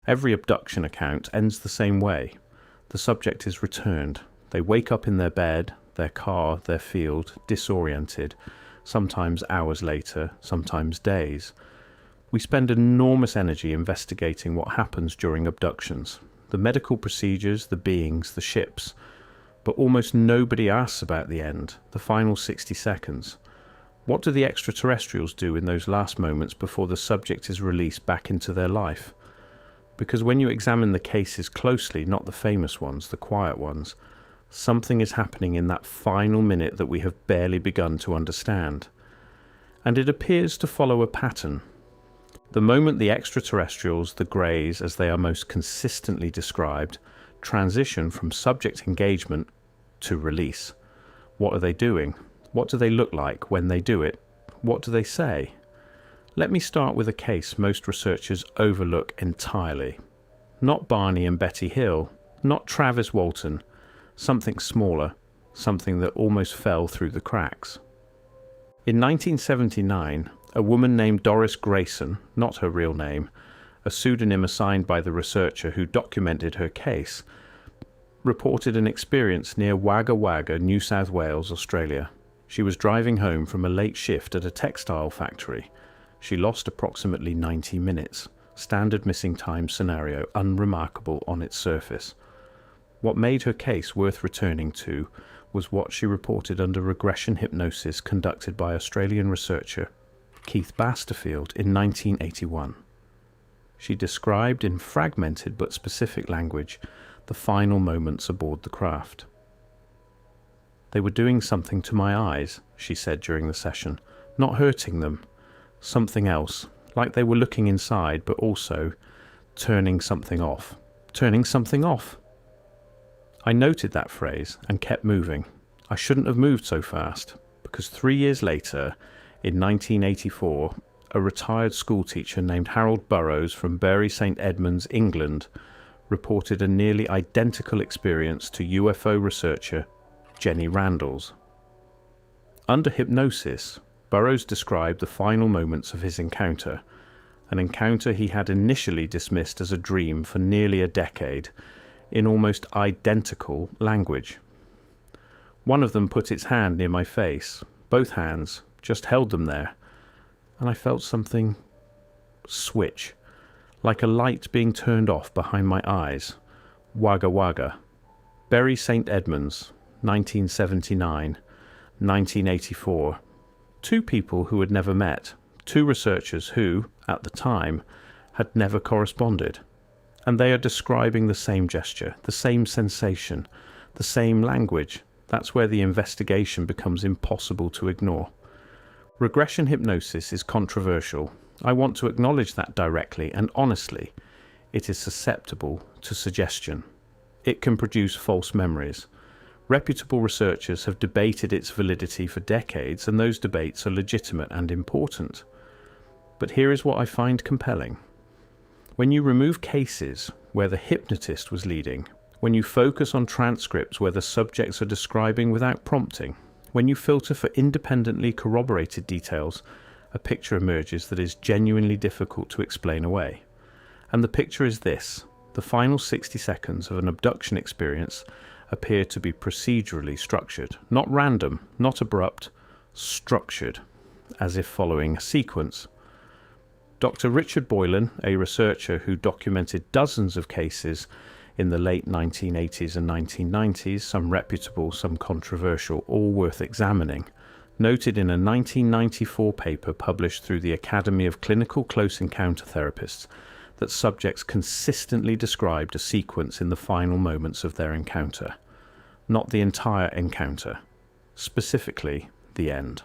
Every abduction account ends the same way. The subject is returned. They wake up in their bed, their car, their field, disoriented, sometimes hours later, sometimes days. We spend enormous energy investigating what happens during abductions. The medical procedures, the beings, the ships. But almost nobody asks about the end, the final 60 seconds. What do the extraterrestrials do in those last moments before the subject is released back into their life? Because when you examine the cases closely, not the famous ones, the quiet ones, something is happening in that final minute that we have barely begun to understand. And it appears to follow a pattern. The moment the extraterrestrials, the greys, as they are most consistently described, transition from subject engagement to release. What are they doing? What do they look like when they do it? What do they say? Let me start with a case most researchers overlook entirely. Not Barney and Betty Hill, not Travis Walton, something smaller, something that almost fell through the cracks. In 1979, a woman named Doris Grayson, not her real name, a pseudonym assigned by the researcher who documented her case, reported an experience near Wagga Wagga, New South Wales, Australia. She was driving home from a late shift at a textile factory. She lost approximately 90 minutes. Standard missing time scenario, unremarkable on its surface. What made her case worth returning to was what she reported under regression hypnosis conducted by Australian researcher Keith Basterfield in 1981. She described in fragmented but specific language the final moments aboard the craft. They were doing something to my eyes, she said during the session, not hurting them, something else, like they were looking inside but also turning something off. Turning something off! I noted that phrase and kept moving. I shouldn't have moved so fast, because 3 years later, in 1984, a retired schoolteacher named Harold Burrows from Bury St Edmunds, England, reported a nearly identical experience to UFO researcher Jenny Randall's. Under hypnosis, Burrows described the final moments of his encounter, an encounter he had initially dismissed as a dream for nearly a decade, in almost identical language. One of them put its hand near my face, both hands, just held them there, and I felt something switch, like a light being turned off behind my eyes. Wagga Wagga. Bury St Edmunds, 1979, 1984. Two people who had never met, two researchers who, at the time, had never corresponded. And they are describing the same gesture, the same sensation, the same language. That's where the investigation becomes impossible to ignore. Regression hypnosis is controversial. I want to acknowledge that directly and honestly. It is susceptible to suggestion. It can produce false memories. Reputable researchers have debated its validity for decades, and those debates are legitimate and important. But here is what I find compelling. When you remove cases where the hypnotist was leading, when you focus on transcripts where the subjects are describing without prompting, when you filter for independently corroborated details, a picture emerges that is genuinely difficult to explain away. And the picture is this: the final 60 seconds of an abduction experience appear to be procedurally structured, not random, not abrupt, structured, as if following a sequence. Dr. Richard Boylan, a researcher who documented dozens of cases in the late 1980s and 1990s, some reputable, some controversial, all worth examining, noted in a 1994 paper published through the Academy of Clinical Close Encounter Therapists that subjects consistently described a sequence in the final moments of their encounter, not the entire encounter, specifically the end.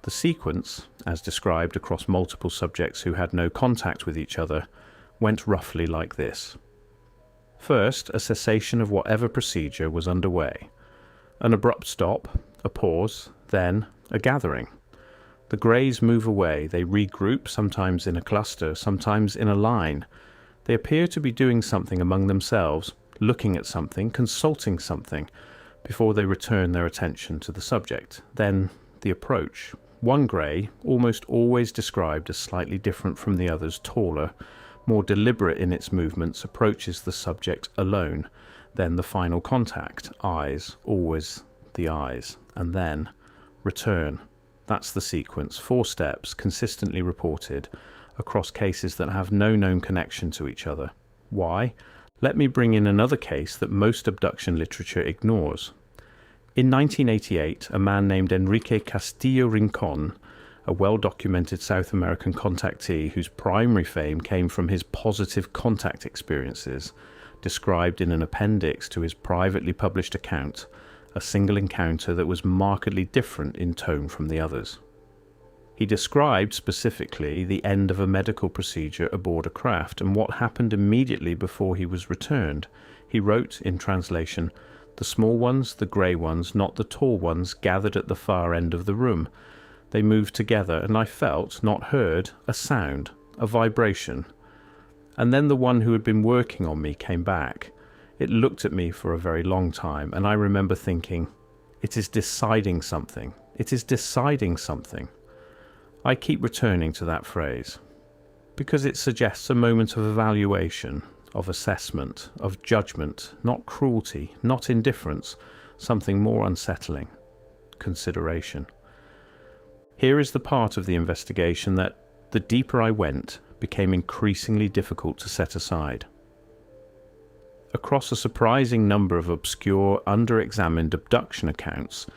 The sequence, as described across multiple subjects who had no contact with each other, went roughly like this. First, a cessation of whatever procedure was underway, an abrupt stop, a pause, then a gathering. The greys move away, they regroup, sometimes in a cluster, sometimes in a line. They appear to be doing something among themselves, looking at something, consulting something, before they return their attention to the subject. Then the approach. One grey, almost always described as slightly different from the others, taller, more deliberate in its movements, approaches the subject alone. Then the final contact, eyes, always the eyes, and then return. That's the sequence, 4 steps, consistently reported across cases that have no known connection to each other. Why? Let me bring in another case that most abduction literature ignores. In 1988, a man named Enrique Castillo Rincon, a well-documented South American contactee whose primary fame came from his positive contact experiences, described in an appendix to his privately published account a single encounter that was markedly different in tone from the others. He described specifically the end of a medical procedure aboard a craft and what happened immediately before he was returned. He wrote, in translation, "The small ones, the grey ones, not the tall ones, gathered at the far end of the room. They moved together, and I felt, not heard, a sound, a vibration. And then the one who had been working on me came back. It looked at me for a very long time, and I remember thinking, it is deciding something. It is deciding something." I keep returning to that phrase because it suggests a moment of evaluation, of assessment, of judgment, not cruelty, not indifference, something more unsettling, consideration. Here is the part of the investigation that, the deeper I went, became increasingly difficult to set aside. Across a surprising number of obscure, under-examined abduction accounts,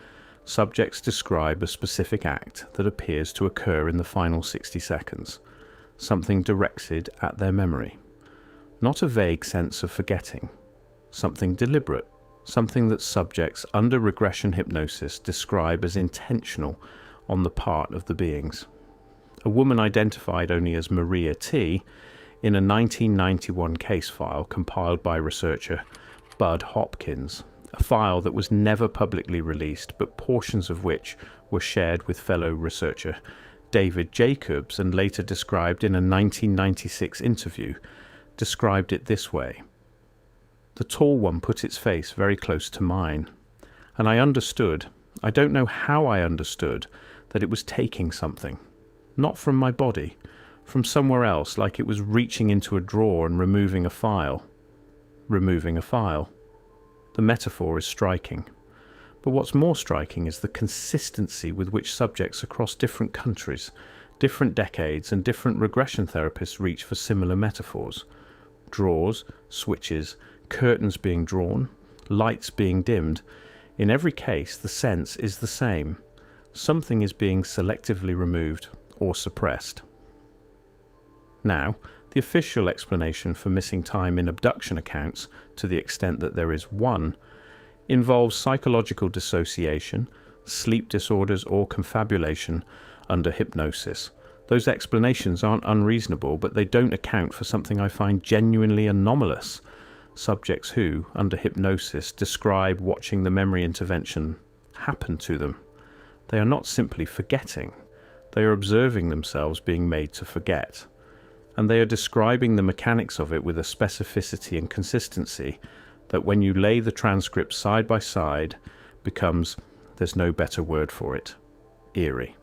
subjects describe a specific act that appears to occur in the final 60 seconds, something directed at their memory. Not a vague sense of forgetting, something deliberate, something that subjects under regression hypnosis describe as intentional on the part of the beings. A woman identified only as Maria T. in a 1991 case file compiled by researcher Bud Hopkins, a file that was never publicly released, but portions of which were shared with fellow researcher David Jacobs and later described in a 1996 interview, described it this way. "The tall one put its face very close to mine, and I understood, I don't know how I understood, that it was taking something, not from my body, from somewhere else, like it was reaching into a drawer and removing a file. Removing a file. The metaphor is striking. But what's more striking is the consistency with which subjects across different countries, different decades, and different regression therapists reach for similar metaphors. Drawers, switches, curtains being drawn, lights being dimmed. In every case, the sense is the same. Something is being selectively removed or suppressed. Now, the official explanation for missing time in abduction accounts, to the extent that there is one, involves psychological dissociation, sleep disorders, or confabulation under hypnosis. Those explanations aren't unreasonable, but they don't account for something I find genuinely anomalous. Subjects who, under hypnosis, describe watching the memory intervention happen to them. They are not simply forgetting. They are observing themselves being made to forget. And they are describing the mechanics of it with a specificity and consistency that when you lay the transcripts side by side becomes, there's no better word for it, eerie.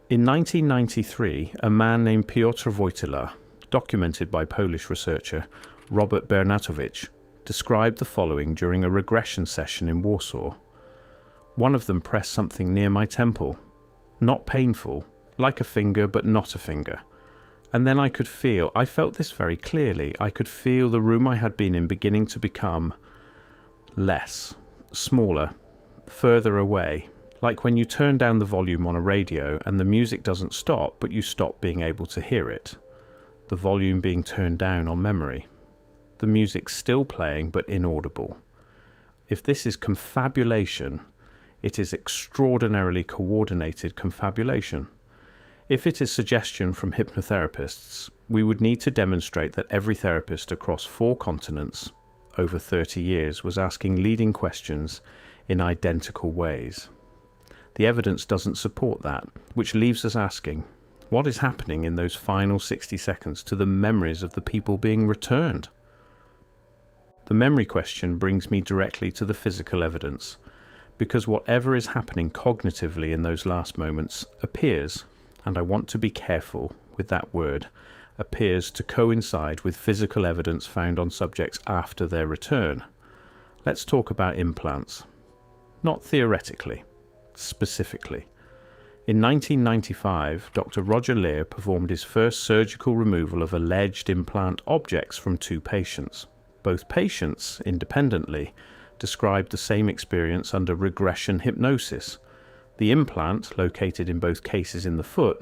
In 1993, a man named Piotr Wojtyla, documented by Polish researcher Robert Bernatowicz, described the following during a regression session in Warsaw. One of them pressed something near my temple, not painful, like a finger but not a finger. And then I felt this very clearly, I could feel the room I had been in beginning to become less, smaller, further away, like when you turn down the volume on a radio and the music doesn't stop, but you stop being able to hear it. The volume being turned down on memory. The music still playing, but inaudible. If this is confabulation, it is extraordinarily coordinated confabulation. If it is suggestion from hypnotherapists, we would need to demonstrate that every therapist across 4 continents over 30 years was asking leading questions in identical ways. The evidence doesn't support that, which leaves us asking, what is happening in those final 60 seconds to the memories of the people being returned? The memory question brings me directly to the physical evidence, because whatever is happening cognitively in those last moments appears, and I want to be careful with that word, appears to coincide with physical evidence found on subjects after their return. Let's talk about implants. Not theoretically, specifically. In 1995, Dr. Roger Lear performed his first surgical removal of alleged implant objects from 2 patients. Both patients, independently, described the same experience under regression hypnosis. The implant, located in both cases in the foot,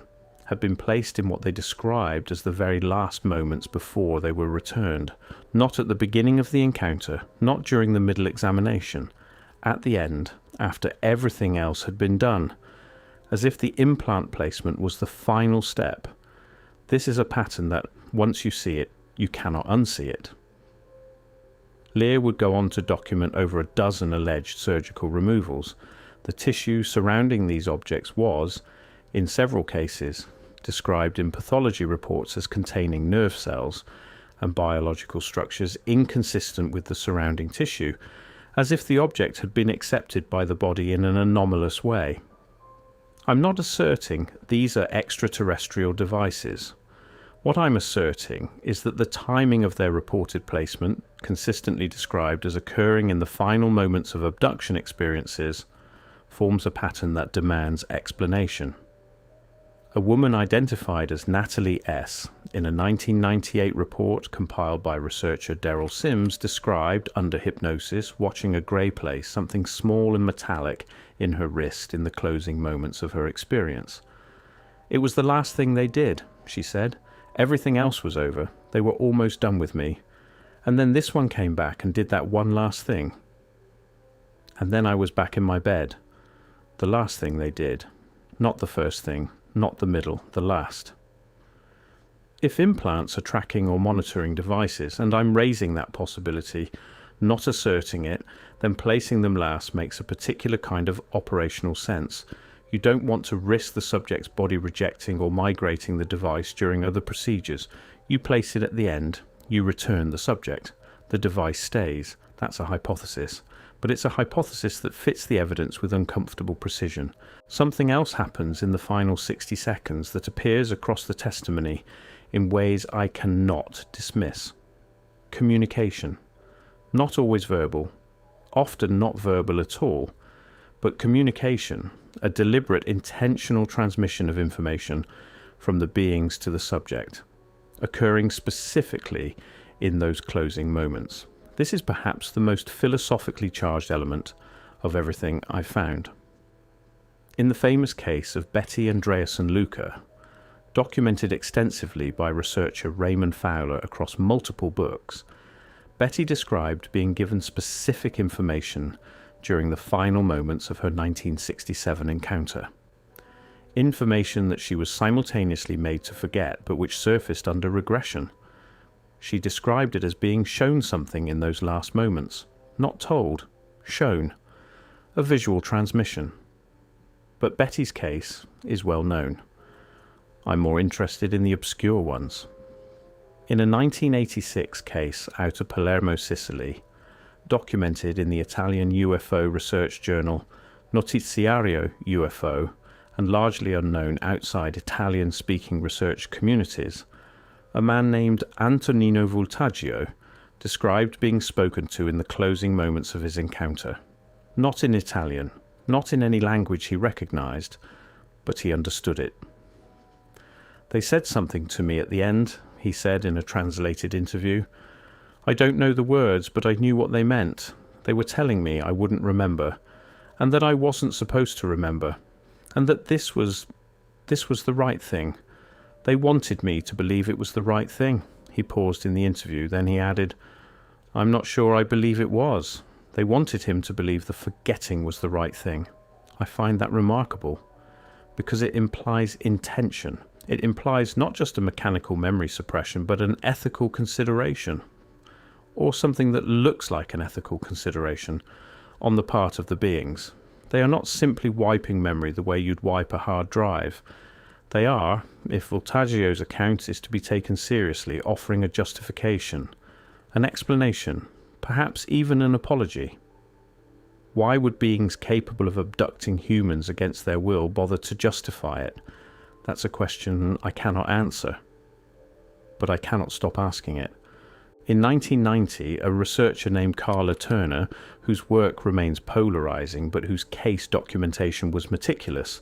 had been placed in what they described as the very last moments before they were returned, not at the beginning of the encounter, not during the middle examination, at the end, after everything else had been done, as if the implant placement was the final step. This is a pattern that, once you see it, you cannot unsee it. Lear would go on to document over a dozen alleged surgical removals. The tissue surrounding these objects was, in several cases, described in pathology reports as containing nerve cells and biological structures inconsistent with the surrounding tissue, as if the object had been accepted by the body in an anomalous way. I'm not asserting these are extraterrestrial devices. What I'm asserting is that the timing of their reported placement, consistently described as occurring in the final moments of abduction experiences, forms a pattern that demands explanation. A woman identified as Natalie S. in a 1998 report compiled by researcher Daryl Sims described, under hypnosis, watching a grey place, something small and metallic, in her wrist in the closing moments of her experience. "It was the last thing they did," she said. "Everything else was over. They were almost done with me. And then this one came back and did that one last thing. And then I was back in my bed. The last thing they did. Not the first thing. Not the middle, the last." If implants are tracking or monitoring devices, and I'm raising that possibility, not asserting it, then placing them last makes a particular kind of operational sense. You don't want to risk the subject's body rejecting or migrating the device during other procedures. You place it at the end, you return the subject. The device stays. That's a hypothesis. But it's a hypothesis that fits the evidence with uncomfortable precision. Something else happens in the final 60 seconds that appears across the testimony in ways I cannot dismiss. Communication. Not always verbal, often not verbal at all, but communication, a deliberate, intentional transmission of information from the beings to the subject, occurring specifically in those closing moments. This is perhaps the most philosophically charged element of everything I've found. In the famous case of Betty Andreasen Luca, documented extensively by researcher Raymond Fowler across multiple books, Betty described being given specific information during the final moments of her 1967 encounter. Information that she was simultaneously made to forget, but which surfaced under regression. She described it as being shown something in those last moments. Not told, shown. A visual transmission. But Betty's case is well known. I'm more interested in the obscure ones. In a 1986 case out of Palermo, Sicily, documented in the Italian UFO research journal Notiziario UFO, and largely unknown outside Italian-speaking research communities, a man named Antonino Voltaggio described being spoken to in the closing moments of his encounter. Not in Italian, not in any language he recognized, but he understood it. "They said something to me at the end," he said in a translated interview. "I don't know the words, but I knew what they meant. They were telling me I wouldn't remember, and that I wasn't supposed to remember, and that this was the right thing. They wanted me to believe it was the right thing." He paused in the interview, then he added, "I'm not sure I believe it was. They wanted him to believe the forgetting was the right thing. I find that remarkable, because it implies intention. It implies not just a mechanical memory suppression, but an ethical consideration, or something that looks like an ethical consideration on the part of the beings. They are not simply wiping memory the way you'd wipe a hard drive. They are, if Voltaggio's account is to be taken seriously, offering a justification, an explanation, perhaps even an apology. Why would beings capable of abducting humans against their will bother to justify it? That's a question I cannot answer. but I cannot stop asking it. In 1990, a researcher named Carla Turner, whose work remains polarizing but whose case documentation was meticulous,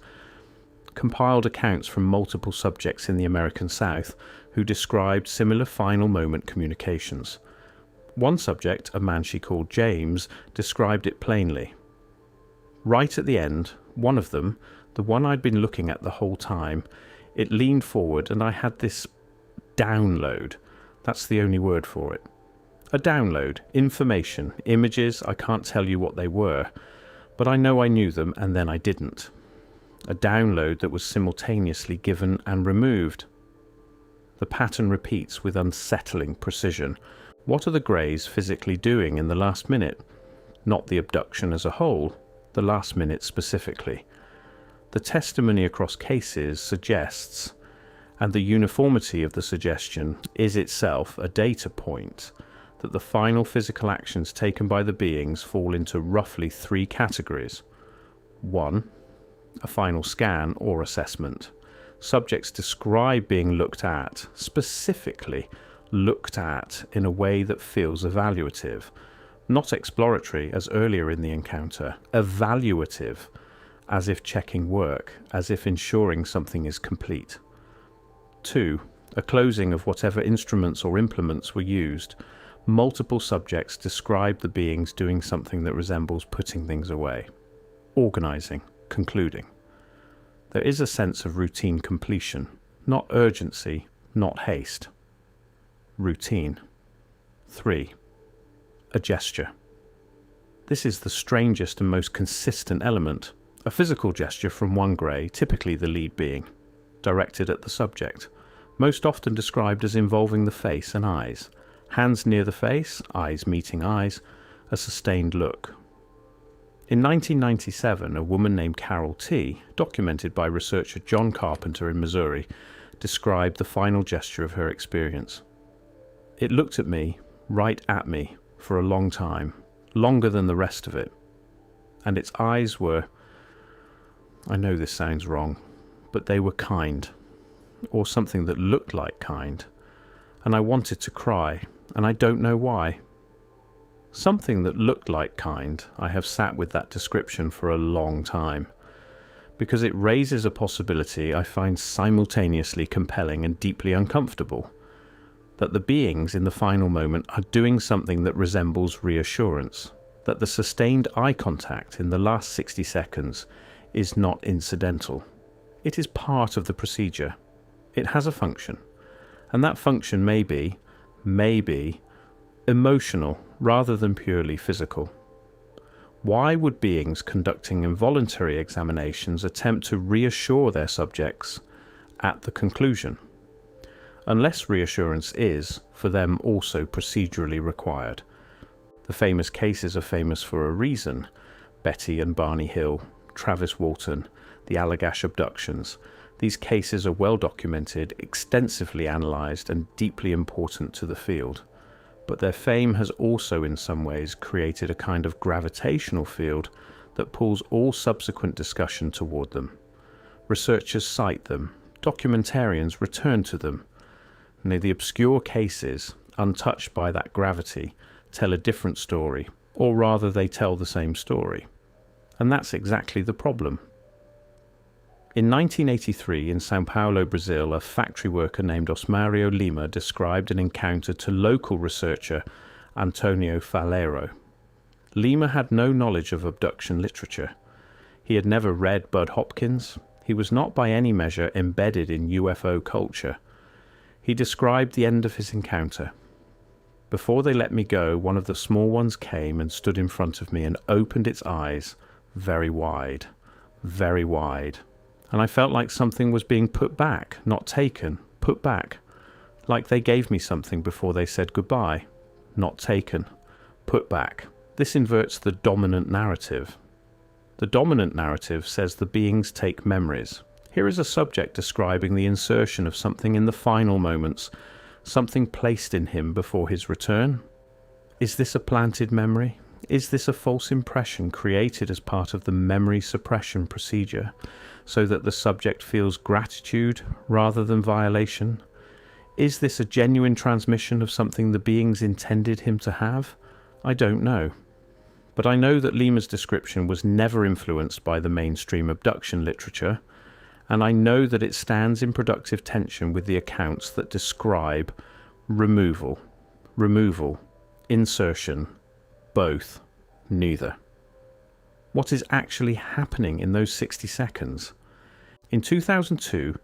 compiled accounts from multiple subjects in the American South who described similar final moment communications. One subject, a man she called James, described it plainly. Right at the end, one of them, the one I'd been looking at the whole time, it leaned forward and I had this download. That's the only word for it. A download, information, images, I can't tell you what they were, but I know I knew them and then I didn't. A download that was simultaneously given and removed. The pattern repeats with unsettling precision. What are the Greys physically doing in the last minute? Not the abduction as a whole, the last minute specifically. The testimony across cases suggests, and the uniformity of the suggestion is itself a data point, that the final physical actions taken by the beings fall into roughly 3 categories. 1. A final scan or assessment. Subjects describe being looked at, specifically looked at in a way that feels evaluative, not exploratory as earlier in the encounter, evaluative, as if checking work, as if ensuring something is complete. 2. A closing of whatever instruments or implements were used. Multiple subjects describe the beings doing something that resembles putting things away. Organizing, concluding. There is a sense of routine completion, not urgency, not haste. Routine. 3. A gesture. This is the strangest and most consistent element. A physical gesture from one Grey, typically the lead being, directed at the subject, most often described as involving the face and eyes. Hands near the face, eyes meeting eyes, a sustained look. In 1997, a woman named Carol T., documented by researcher John Carpenter in Missouri, described the final gesture of her experience. It looked at me, right at me, for a long time, longer than the rest of it. And its eyes were, I know this sounds wrong, but they were kind, or something that looked like kind, and I wanted to cry, and I don't know why. Something that looked like kind, I have sat with that description for a long time, because it raises a possibility I find simultaneously compelling and deeply uncomfortable, that the beings in the final moment are doing something that resembles reassurance, that the sustained eye contact in the last 60 seconds is not incidental. It is part of the procedure. It has a function, and that function may be emotional rather than purely physical. Why would beings conducting involuntary examinations attempt to reassure their subjects at the conclusion, unless reassurance is, for them, also procedurally required? The famous cases are famous for a reason. Betty and Barney Hill, Travis Walton, the Allagash abductions. These cases are well documented, extensively analysed, and deeply important to the field. But their fame has also in some ways created a kind of gravitational field that pulls all subsequent discussion toward them. Researchers cite them, documentarians return to them. And the obscure cases, untouched by that gravity, tell a different story, or rather they tell the same story. And that's exactly the problem. In 1983, in São Paulo, Brazil, a factory worker named Osmario Lima described an encounter to local researcher Antonio Faleiro. Lima had no knowledge of abduction literature. He had never read Bud Hopkins. He was not by any measure embedded in UFO culture. He described the end of his encounter. Before they let me go, one of the small ones came and stood in front of me and opened its eyes very wide, and I felt like something was being put back, not taken, put back, like they gave me something before they said goodbye, not taken, put back. This inverts the dominant narrative. The dominant narrative says the beings take memories. Here is a subject describing the insertion of something in the final moments, something placed in him before his return. Is this a planted memory? Is this a false impression created as part of the memory suppression procedure, so that the subject feels gratitude rather than violation? Is this a genuine transmission of something the beings intended him to have? I don't know. But I know that Lima's description was never influenced by the mainstream abduction literature, and I know that it stands in productive tension with the accounts that describe removal, insertion, both, neither. What is actually happening in those 60 seconds? In 2002,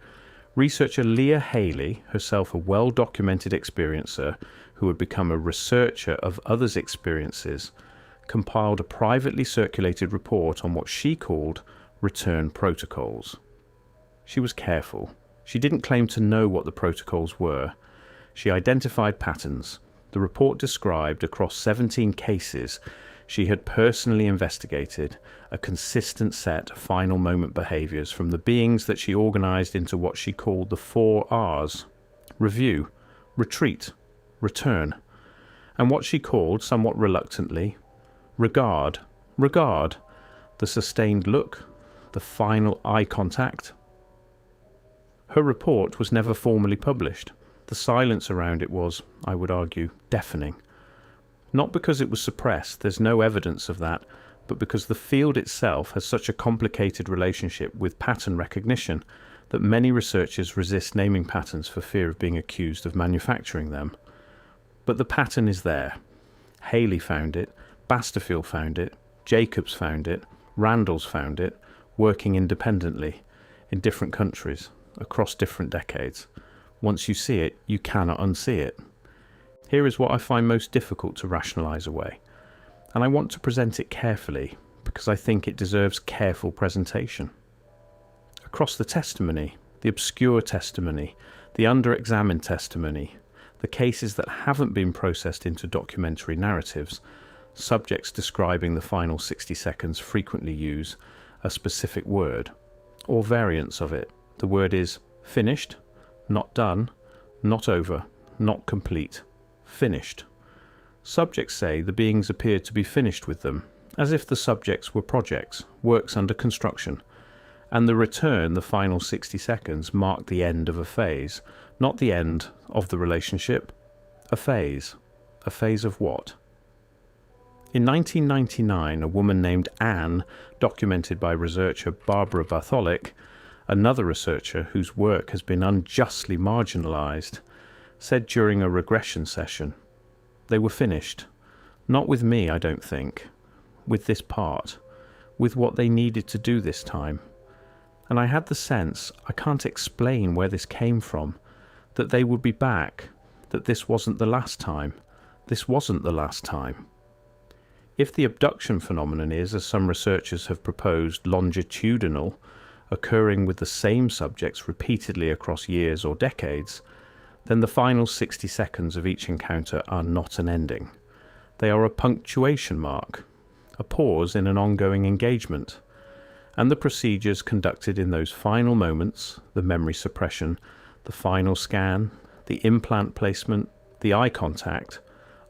researcher Leah Haley, herself a well-documented experiencer who had become a researcher of others' experiences, compiled a privately circulated report on what she called return protocols. She was careful. She didn't claim to know what the protocols were. She identified patterns. The report described, across 17 cases she had personally investigated, a consistent set of final moment behaviours from the beings that she organised into what she called the 4 R's: review, retreat, return, and what she called, somewhat reluctantly, regard, the sustained look, the final eye contact. Her report was never formally published. The silence around it was, I would argue, deafening. Not because it was suppressed, there's no evidence of that, but because the field itself has such a complicated relationship with pattern recognition that many researchers resist naming patterns for fear of being accused of manufacturing them. But the pattern is there. Haley found it, Basterfield found it, Jacobs found it, Randall's found it, working independently, in different countries, across different decades. Once you see it, you cannot unsee it. Here is what I find most difficult to rationalise away, and I want to present it carefully because I think it deserves careful presentation. Across the testimony, the obscure testimony, the under-examined testimony, the cases that haven't been processed into documentary narratives, subjects describing the final 60 seconds frequently use a specific word, or variants of it. The word is finished, not done, not over, not complete, finished. Subjects say the beings appeared to be finished with them, as if the subjects were projects, works under construction, and the return, the final 60 seconds, marked the end of a phase, not the end of the relationship. A phase. A phase of what? In 1999, a woman named Anne, documented by researcher Barbara Bartholic, another researcher whose work has been unjustly marginalised, said during a regression session, they were finished. Not with me, I don't think. With this part. With what they needed to do this time. And I had the sense, I can't explain where this came from, that they would be back, that this wasn't the last time. This wasn't the last time. If the abduction phenomenon is, as some researchers have proposed, longitudinal, occurring with the same subjects repeatedly across years or decades, then the final 60 seconds of each encounter are not an ending. They are a punctuation mark, a pause in an ongoing engagement, and the procedures conducted in those final moments, the memory suppression, the final scan, the implant placement, the eye contact,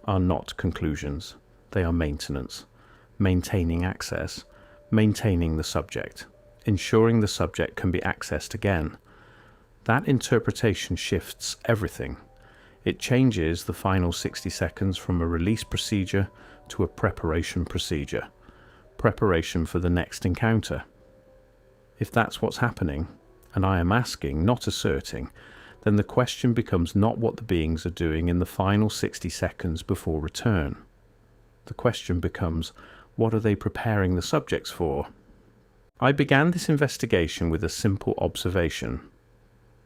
are not conclusions. They are maintenance, maintaining access, maintaining the subject, ensuring the subject can be accessed again. That interpretation shifts everything. It changes the final 60 seconds from a release procedure to a preparation procedure, preparation for the next encounter. If that's what's happening, and I am asking, not asserting, then the question becomes not what the beings are doing in the final 60 seconds before return. The question becomes, what are they preparing the subjects for? I began this investigation with a simple observation.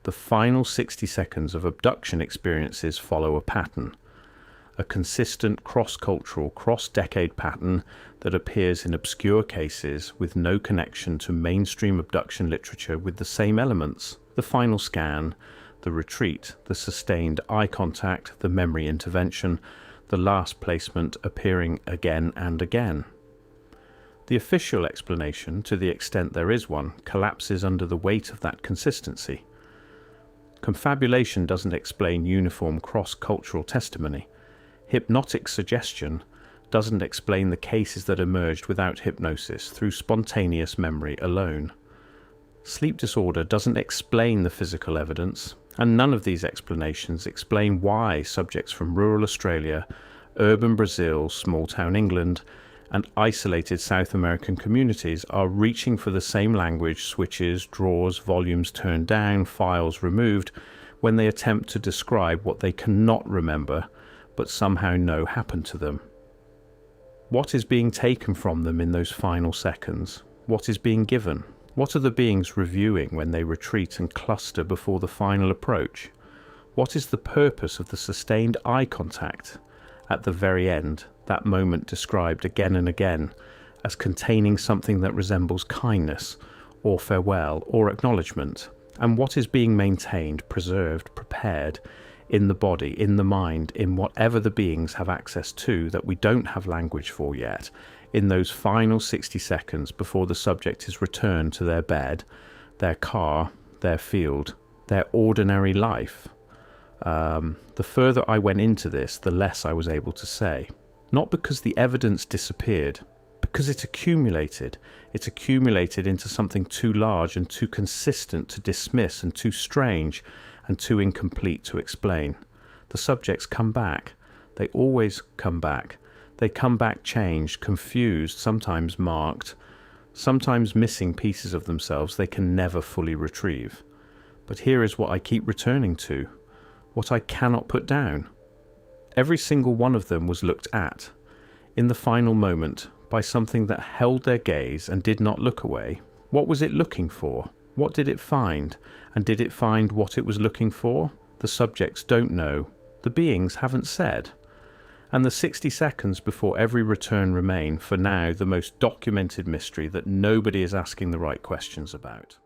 The final 60 seconds of abduction experiences follow a pattern, a consistent cross-cultural, cross-decade pattern that appears in obscure cases with no connection to mainstream abduction literature with the same elements: the final scan, the retreat, the sustained eye contact, the memory intervention, the last placement appearing again and again. The official explanation, to the extent there is one, collapses under the weight of that consistency. Confabulation doesn't explain uniform cross-cultural testimony. Hypnotic suggestion doesn't explain the cases that emerged without hypnosis through spontaneous memory alone. Sleep disorder doesn't explain the physical evidence. And none of these explanations explain why subjects from rural Australia, urban Brazil, small-town England, and isolated South American communities are reaching for the same language, switches, drawers, volumes turned down, files removed, when they attempt to describe what they cannot remember, but somehow know happened to them. What is being taken from them in those final seconds? What is being given? What are the beings reviewing when they retreat and cluster before the final approach? What is the purpose of the sustained eye contact at the very end, that moment described again and again as containing something that resembles kindness or farewell or acknowledgement? And what is being maintained, preserved, prepared in the body, in the mind, in whatever the beings have access to that we don't have language for yet, in those final 60 seconds before the subject is returned to their bed, their car, their field, their ordinary life? The further I went into this, the less I was able to say. Not because the evidence disappeared, because it accumulated. It accumulated into something too large and too consistent to dismiss, and too strange and too incomplete to explain. The subjects come back. They always come back. They come back changed, confused, sometimes marked, sometimes missing pieces of themselves they can never fully retrieve. But here is what I keep returning to, what I cannot put down. Every single one of them was looked at, in the final moment, by something that held their gaze and did not look away. What was it looking for? What did it find? And did it find what it was looking for? The subjects don't know. The beings haven't said. And the 60 seconds before every return remain, for now, the most documented mystery that nobody is asking the right questions about.